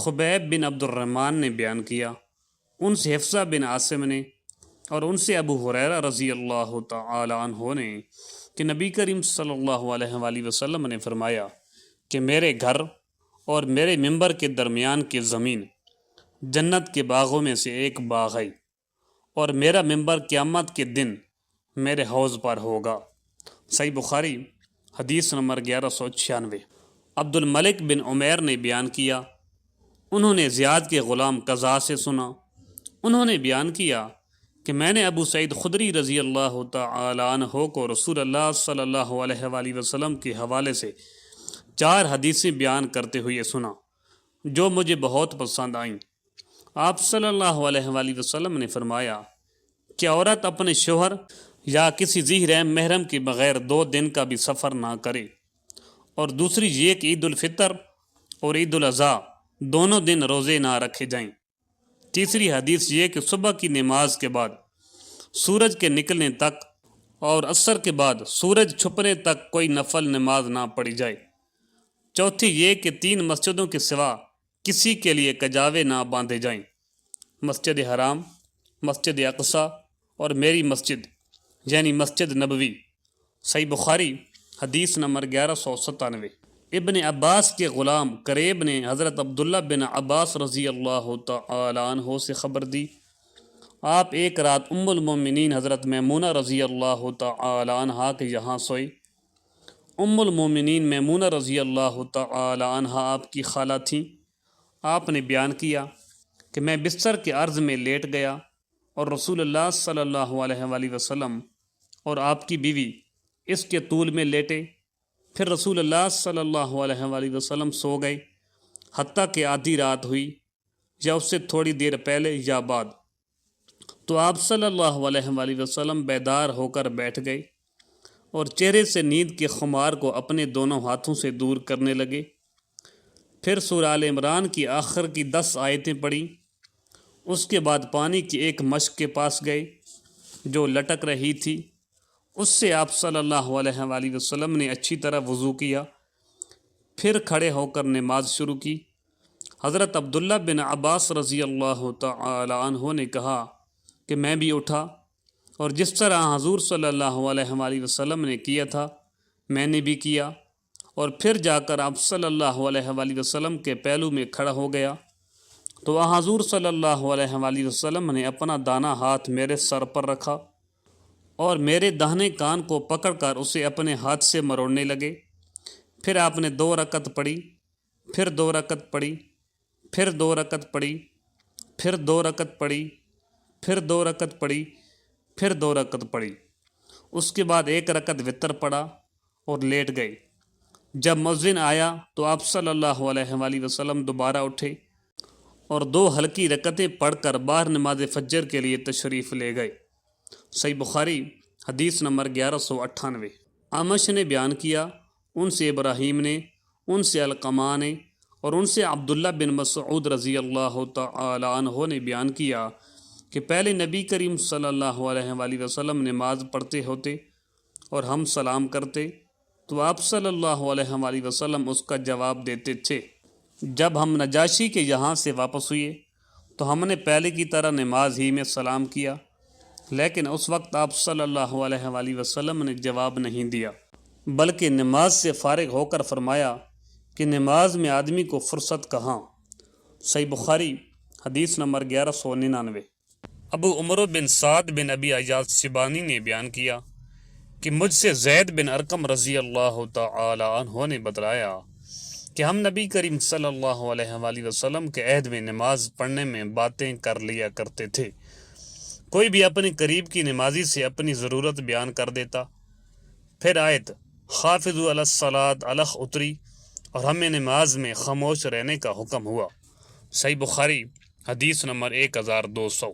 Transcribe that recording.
خبیب بن عبد الرحمن نے بیان کیا، ان سے حفصہ بن عاصم نے، اور ان سے ابو ہریرہ رضی اللہ تعالی عنہ نے کہ نبی کریم صلی اللہ علیہ وآلہ وسلم نے فرمایا کہ میرے گھر اور میرے ممبر کے درمیان کی زمین جنت کے باغوں میں سے ایک باغ ہے، اور میرا ممبر قیامت کے دن میرے حوض پر ہوگا۔ صحیح بخاری حدیث نمبر 1196۔ عبد الملک بن عمیر نے بیان کیا، انہوں نے زیاد کے غلام قزا سے سنا، انہوں نے بیان کیا کہ میں نے ابو سعید خدری رضی اللہ تعالی عنہ کو رسول اللہ صلی اللہ علیہ وآلہ وسلم کے حوالے سے 4 حدیثیں بیان کرتے ہوئے سنا جو مجھے بہت پسند آئیں۔ آپ صلی اللہ علیہ وآلہ وسلم نے فرمایا کہ عورت اپنے شوہر یا کسی ذی رحم محرم کے بغیر 2 دن کا بھی سفر نہ کرے، اور دوسری یہ کہ عید الفطر اور عید الاضحیٰ دونوں دن روزے نہ رکھے جائیں۔ تیسری حدیث یہ کہ صبح کی نماز کے بعد سورج کے نکلنے تک اور عصر کے بعد سورج چھپنے تک کوئی نفل نماز نہ پڑھی جائے۔ چوتھی یہ کہ 3 مسجدوں کے سوا کسی کے لیے کجاوے نہ باندھے جائیں، مسجد حرام، مسجد اقصی اور میری مسجد یعنی مسجد نبوی۔ صحیح بخاری حدیث نمبر 1197۔ ابن عباس کے غلام قریب نے حضرت عبداللہ بن عباس رضی اللہ تعالی عنہ سے خبر دی، آپ ایک رات ام المومنین حضرت میمونہ رضی اللہ تعالی عنہ کے یہاں سوئے۔ ام المومنین میمونہ رضی اللہ تعالی عنہ آپ کی خالہ تھیں۔ آپ نے بیان کیا کہ میں بستر کے عرض میں لیٹ گیا اور رسول اللہ صلی اللہ علیہ وآلہ وسلم اور آپ کی بیوی اس کے طول میں لیٹے، پھر رسول اللہ صلی اللہ علیہ وآلہ وسلم سو گئے حتیٰ کہ آدھی رات ہوئی یا اس سے تھوڑی دیر پہلے یا بعد، تو آپ صلی اللہ علیہ وآلہ وسلم بیدار ہو کر بیٹھ گئے اور چہرے سے نیند کے خمار کو اپنے دونوں ہاتھوں سے دور کرنے لگے۔ پھر سورہ آل عمران کی آخر کی 10 آیتیں پڑھی، اس کے بعد پانی کی ایک مشک کے پاس گئے جو لٹک رہی تھی، اس سے آپ صلی اللہ علیہ وآلہ وسلم نے اچھی طرح وضو کیا، پھر کھڑے ہو کر نماز شروع کی۔ حضرت عبداللہ بن عباس رضی اللہ تعالی عنہ نے کہا کہ میں بھی اٹھا اور جس طرح حضور صلی اللہ علیہ وآلہ وسلم نے کیا تھا میں نے بھی کیا، اور پھر جا کر آپ صلی اللہ علیہ وآلہ وسلم کے پہلو میں کھڑا ہو گیا تو حضور صلی اللہ علیہ وآلہ وسلم نے اپنا دانا ہاتھ میرے سر پر رکھا اور میرے داہنے کان کو پکڑ کر اسے اپنے ہاتھ سے مروڑنے لگے۔ پھر آپ نے 2 رکعت پڑھی، پھر 2 رکعت پڑھی، پھر 2 رکعت پڑھی، پھر 2 رکعت پڑھی، پھر 2 رکعت پڑھی، پھر 2 رکعت پڑھی۔ اس کے بعد 1 رکعت وتر پڑھا اور لیٹ گئے۔ جب مؤذن آیا تو آپ صلی اللہ علیہ وآلہ وسلم دوبارہ اٹھے اور 2 ہلکی رکعتیں پڑھ کر باہر نماز فجر کے لیے تشریف لے گئے۔ صحیح بخاری حدیث نمبر 1198۔ اعمش نے بیان کیا، ان سے ابراہیم نے، ان سے علقمہ نے، اور ان سے عبداللہ بن مسعود رضی اللہ تعالی عنہ نے بیان کیا کہ پہلے نبی کریم صلی اللہ علیہ وآلہ وسلم نماز پڑھتے ہوتے اور ہم سلام کرتے تو آپ صلی اللہ علیہ وآلہ وسلم اس کا جواب دیتے تھے۔ جب ہم نجاشی کے یہاں سے واپس ہوئے تو ہم نے پہلے کی طرح نماز ہی میں سلام کیا، لیکن اس وقت آپ صلی اللہ علیہ وآلہ وسلم نے جواب نہیں دیا، بلکہ نماز سے فارغ ہو کر فرمایا کہ نماز میں آدمی کو فرصت کہاں۔ صحیح بخاری حدیث نمبر 1199۔ ابو عمرو بن سعد بن ابی ایاز شیبانی نے بیان کیا کہ مجھ سے زید بن ارقم رضی اللہ تعالی عنہ نے بتلایا کہ ہم نبی کریم صلی اللہ علیہ وآلہ وسلم کے عہد میں نماز پڑھنے میں باتیں کر لیا کرتے تھے۔ کوئی بھی اپنے قریب کی نمازی سے اپنی ضرورت بیان کر دیتا، پھر آیت حافظوا علی الصلاۃ الخ اتری اور ہمیں نماز میں خاموش رہنے کا حکم ہوا۔ صحیح بخاری حدیث نمبر 1200۔